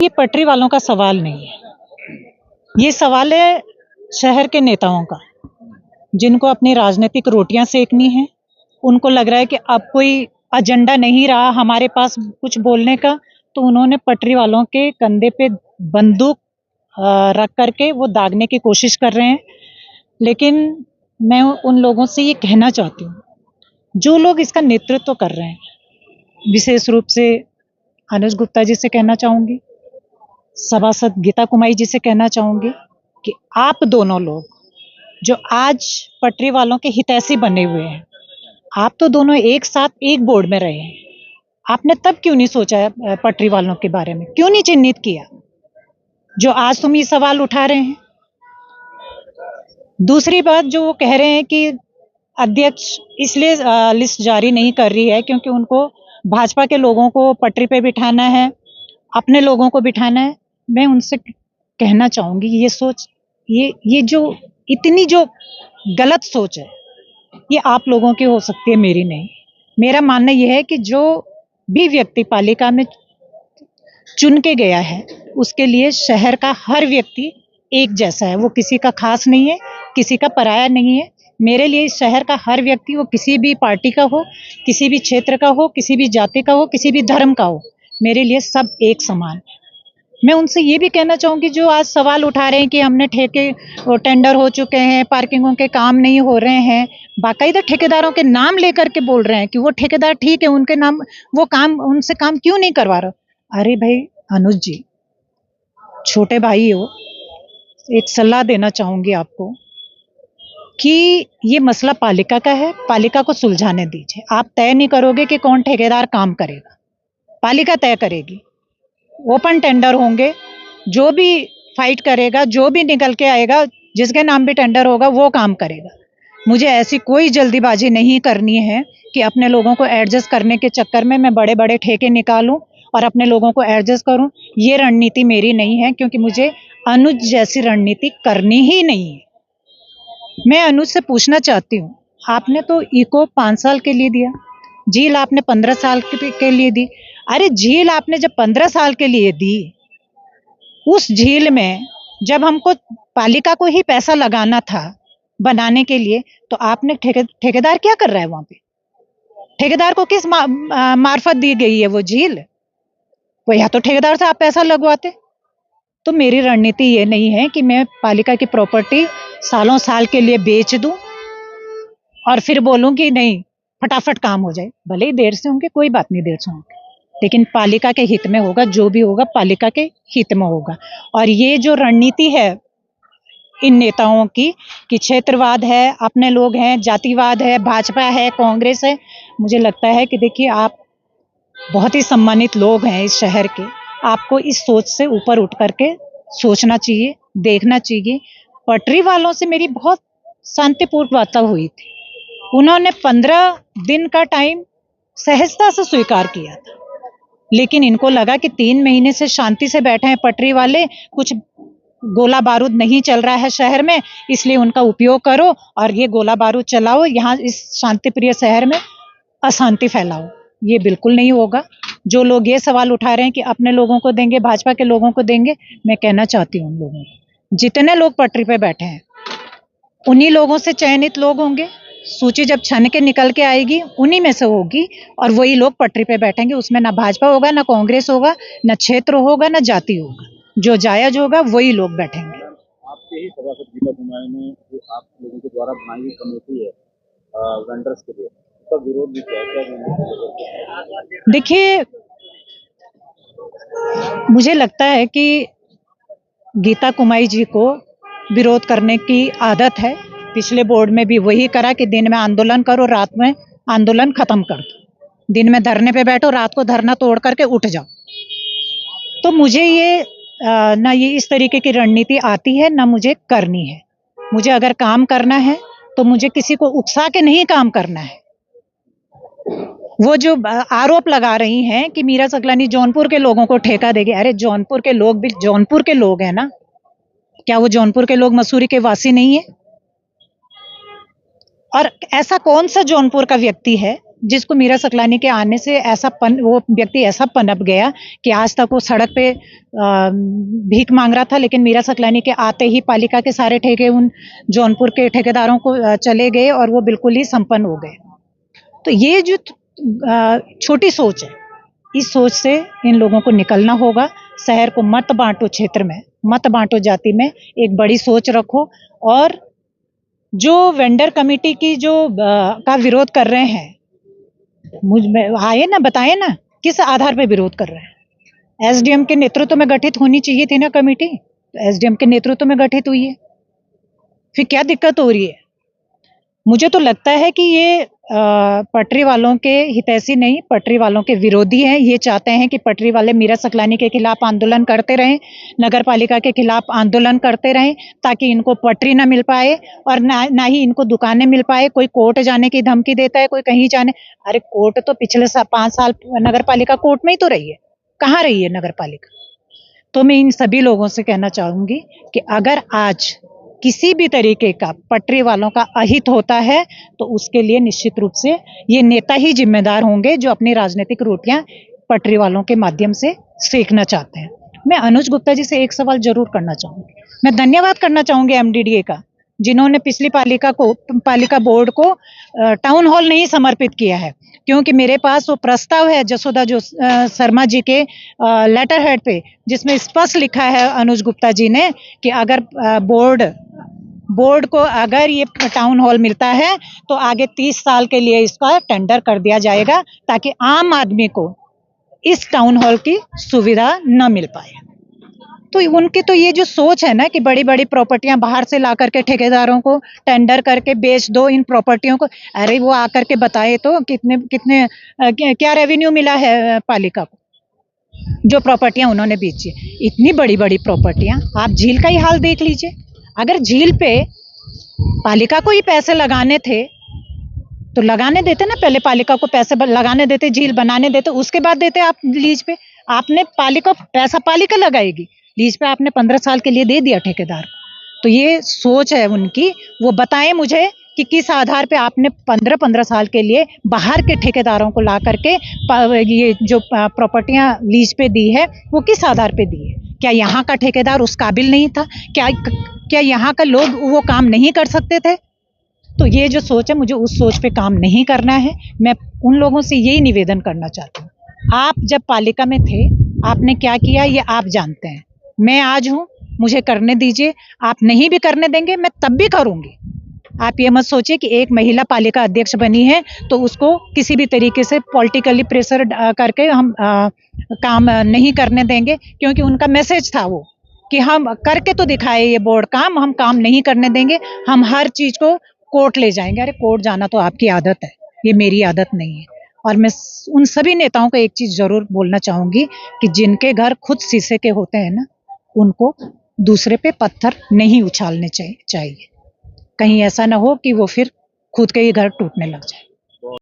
ये पटरी वालों का सवाल नहीं है। ये सवाल है शहर के नेताओं का, जिनको अपनी राजनीतिक रोटियां सेकनी है। उनको लग रहा है कि अब कोई एजेंडा नहीं रहा हमारे पास कुछ बोलने का, तो उन्होंने पटरी वालों के कंधे पे बंदूक रख करके वो दागने की कोशिश कर रहे हैं। लेकिन मैं उन लोगों से ये कहना चाहती हूँ, जो लोग इसका नेतृत्व कर रहे हैं, विशेष रूप से अनुज गुप्ता जी से कहना चाहूंगी, सभासद गीता कुमारी जी से कहना चाहूंगी कि आप दोनों लोग जो आज पटरी वालों के हितैषी बने हुए हैं, आप तो दोनों एक साथ एक बोर्ड में रहे हैं। आपने तब क्यों नहीं सोचा पटरी वालों के बारे में, क्यों नहीं चिन्हित किया जो आज तुम ये सवाल उठा रहे हैं। दूसरी बात, जो वो कह रहे हैं कि अध्यक्ष इसलिए लिस्ट जारी नहीं कर रही है क्योंकि उनको भाजपा के लोगों को पटरी पे बिठाना है, अपने लोगों को बिठाना है। मैं उनसे कहना चाहूंगी, ये सोच, ये जो इतनी जो गलत सोच है, ये आप लोगों की हो सकती है, मेरी नहीं। मेरा मानना यह है कि जो भी व्यक्ति पालिका में चुन के गया है, उसके लिए शहर का हर व्यक्ति एक जैसा है। वो किसी का खास नहीं है, किसी का पराया नहीं है। मेरे लिए शहर का हर व्यक्ति, वो किसी भी पार्टी का हो, किसी भी क्षेत्र का हो, किसी भी जाति का हो, किसी भी धर्म का हो, मेरे लिए सब एक समान है। मैं उनसे ये भी कहना चाहूंगी, जो आज सवाल उठा रहे हैं कि हमने ठेके टेंडर हो चुके हैं, पार्किंगों के काम नहीं हो रहे हैं, बाकायदा ठेकेदारों के नाम लेकर के बोल रहे हैं कि वो ठेकेदार ठीक है, उनके नाम वो काम, उनसे काम क्यों नहीं करवा रहा। अरे भाई अनुज जी, छोटे भाई हो, एक सलाह देना चाहूंगी आपको कि ये मसला पालिका का है, पालिका को सुलझाने दीजिए। आप तय नहीं करोगे कि कौन ठेकेदार काम करेगा, पालिका तय करेगी। ओपन टेंडर होंगे, जो भी फाइट करेगा, जो भी निकल के आएगा, जिसके नाम भी टेंडर होगा, वो काम करेगा। मुझे ऐसी कोई जल्दीबाजी नहीं करनी है कि अपने लोगों को एडजस्ट करने के चक्कर में मैं बड़े बड़े ठेके निकालूं और अपने लोगों को एडजस्ट करूं। ये रणनीति मेरी नहीं है, क्योंकि मुझे अनुज जैसी रणनीति करनी ही नहीं है। मैं अनुज से पूछना चाहती हूँ, आपने तो इको 5 साल के लिए दिया, झील आपने 15 साल के लिए दी। अरे झील आपने जब 15 साल के लिए दी, उस झील में जब हमको पालिका को ही पैसा लगाना था बनाने के लिए, तो आपने ठेकेदार क्या कर रहा है वहां पे? ठेकेदार को किस मार्फत दी गई है वो झील? वो या तो ठेकेदार से आप पैसा लगवाते। तो मेरी रणनीति ये नहीं है कि मैं पालिका की प्रॉपर्टी सालों साल के लिए बेच दूं और फिर बोलूं कि नहीं फटाफट काम हो जाए। भले ही देर से होंगे, कोई बात नहीं, देर से होंगे, लेकिन पालिका के हित में होगा। जो भी होगा पालिका के हित में होगा। और ये जो रणनीति है इन नेताओं की कि क्षेत्रवाद है, अपने लोग हैं, जातिवाद है, भाजपा है, कांग्रेस है, मुझे लगता है कि देखिए, आप बहुत ही सम्मानित लोग हैं इस शहर के। आपको इस सोच से ऊपर उठ करके सोचना चाहिए, देखना चाहिए। पटरी वालों से मेरी बहुत शांतिपूर्ण वार्ता हुई थी। उन्होंने 15 दिन का टाइम सहजता से स्वीकार किया था, लेकिन इनको लगा कि 3 महीने से शांति से बैठे हैं पटरी वाले, कुछ गोला बारूद नहीं चल रहा है शहर में, इसलिए उनका उपयोग करो और ये गोला बारूद चलाओ, यहाँ इस शांति प्रिय शहर में अशांति फैलाओ। ये बिल्कुल नहीं होगा। जो लोग ये सवाल उठा रहे हैं कि अपने लोगों को देंगे, भाजपा के लोगों को देंगे, मैं कहना चाहती हूँ उन लोगों को, जितने लोग पटरी पे बैठे हैं उन्हीं लोगों से चयनित लोग होंगे। सूची जब छन के निकल के आएगी, उन्हीं में से होगी और वही लोग पटरी पे बैठेंगे। उसमें ना भाजपा होगा, ना कांग्रेस होगा, ना क्षेत्र होगा, ना जाति होगा। जो जायज होगा वही लोग बैठेंगे। आपके ही सभासद गीता कुमारी ने जो आप लोगों के द्वारा बनाई हुई कमेटी है वेंडर्स के लिए, उसका विरोध भी किया है। देखिए, मुझे लगता है कि गीता कुमारी जी को विरोध करने की आदत है। पिछले बोर्ड में भी वही करा कि दिन में आंदोलन करो, रात में आंदोलन खत्म कर दो। दिन में धरने पे बैठो, रात को धरना तोड़ करके उठ जाओ। तो मुझे ये ना ये इस तरीके की रणनीति आती है, ना मुझे करनी है। मुझे अगर काम करना है तो मुझे किसी को उकसा के नहीं काम करना है। वो जो आरोप लगा रही हैं कि मीरा सकलानी जौनपुर के लोगों को ठेका देगी, अरे जौनपुर के लोग भी जौनपुर के लोग हैं ना, क्या वो जौनपुर के लोग मसूरी के वासी नहीं है? और ऐसा कौन सा जौनपुर का व्यक्ति है जिसको मीरा सकलानी के आने से वो व्यक्ति ऐसा पनप गया कि आज तक वो सड़क पे भीख मांग रहा था, लेकिन मीरा सकलानी के आते ही पालिका के सारे ठेके उन जौनपुर के ठेकेदारों को चले गए और वो बिल्कुल ही संपन्न हो गए। तो ये जो छोटी सोच है, इस सोच से इन लोगों को निकलना होगा। शहर को मत बांटो, क्षेत्र में मत बांटो, जाति में एक बड़ी सोच रखो। और जो वेंडर कमेटी की जो का विरोध कर रहे हैं, मुझ में आए ना, बताए ना किस आधार पे विरोध कर रहे हैं। एसडीएम के नेतृत्व में गठित होनी चाहिए थी ना कमेटी, तो एसडीएम के नेतृत्व में गठित हुई है, फिर क्या दिक्कत हो रही है? मुझे तो लगता है कि ये पटरी वालों के हितैषी नहीं, पटरी वालों के विरोधी हैं। ये चाहते हैं कि पटरी वाले मीरा सकलानी के खिलाफ आंदोलन करते रहें, नगर पालिका के खिलाफ आंदोलन करते रहें, ताकि इनको पटरी ना मिल पाए और ना ही इनको दुकानें मिल पाए। कोई कोर्ट जाने की धमकी देता है, कोई कहीं जाने। अरे कोर्ट तो पिछले 5 साल नगर पालिका कोर्ट में ही तो रही है, कहाँ रही है नगर पालिका? तो मैं इन सभी लोगों से कहना चाहूंगी कि अगर आज किसी भी तरीके का पटरी वालों का अहित होता है तो उसके लिए निश्चित रूप से ये नेता ही जिम्मेदार होंगे, जो अपनी राजनीतिक रोटियां पटरी वालों के माध्यम से सेकना चाहते हैं। मैं अनुज गुप्ता जी से एक सवाल जरूर करना चाहूंगी। मैं धन्यवाद करना चाहूंगी एमडीडीए का, जिन्होंने पिछली पालिका बोर्ड को टाउन हॉल नहीं समर्पित किया है, क्योंकि मेरे पास वो प्रस्ताव है जसोदा जो शर्मा जी के लेटर हेड पे, जिसमें स्पष्ट लिखा है अनुज गुप्ता जी ने कि अगर बोर्ड को अगर ये टाउन हॉल मिलता है तो आगे 30 साल के लिए इसका टेंडर कर दिया जाएगा, ताकि आम आदमी को इस टाउन हॉल की सुविधा न मिल पाए। तो उनकी तो ये जो सोच है ना कि बड़ी बड़ी प्रॉपर्टियां बाहर से ला करके ठेकेदारों को टेंडर करके बेच दो इन प्रॉपर्टियों को। अरे वो आकर के बताए तो कितने क्या रेवेन्यू मिला है पालिका को, जो प्रॉपर्टियां उन्होंने बेची। इतनी बड़ी बड़ी प्रॉपर्टियां, आप झील का ही हाल देख लीजिए। अगर झील पे पालिका को ही पैसे लगाने थे तो लगाने देते ना, पहले पालिका को पैसे लगाने देते, झील बनाने देते, उसके बाद देते आप लीज पे। आपने पैसा पालिका लगाएगी, लीज पे आपने 15 साल के लिए दे दिया ठेकेदार को। तो ये सोच है उनकी। वो बताएं मुझे कि किस आधार पे आपने 15 साल के लिए बाहर के ठेकेदारों को ला करके ये जो प्रॉपर्टियां लीज पे दी है, वो किस आधार पे दी है? क्या यहाँ का ठेकेदार उस काबिल नहीं था? क्या यहाँ का लोग वो काम नहीं कर सकते थे? तो ये जो सोच है, मुझे उस सोच पे काम नहीं करना है। मैं उन लोगों से यही निवेदन करना चाहती हूँ, आप जब पालिका में थे आपने क्या किया ये आप जानते हैं। मैं आज हूँ, मुझे करने दीजिए। आप नहीं भी करने देंगे मैं तब भी करूंगी। आप ये मत सोचिए कि एक महिला पालिका अध्यक्ष बनी है तो उसको किसी भी तरीके से पॉलिटिकली प्रेशर करके हम काम नहीं करने देंगे, क्योंकि उनका मैसेज था वो कि हम करके तो दिखाए ये बोर्ड काम, हम काम नहीं करने देंगे, हम हर चीज को कोर्ट ले जाएंगे। अरे कोर्ट जाना तो आपकी आदत है, ये मेरी आदत नहीं है। और मैं उन सभी नेताओं को एक चीज जरूर बोलना चाहूंगी कि जिनके घर खुद शीशे के होते हैं ना, उनको दूसरे पे पत्थर नहीं उछालने चाहिए। कहीं ऐसा ना हो कि वो फिर खुद के ही घर टूटने लग जाए।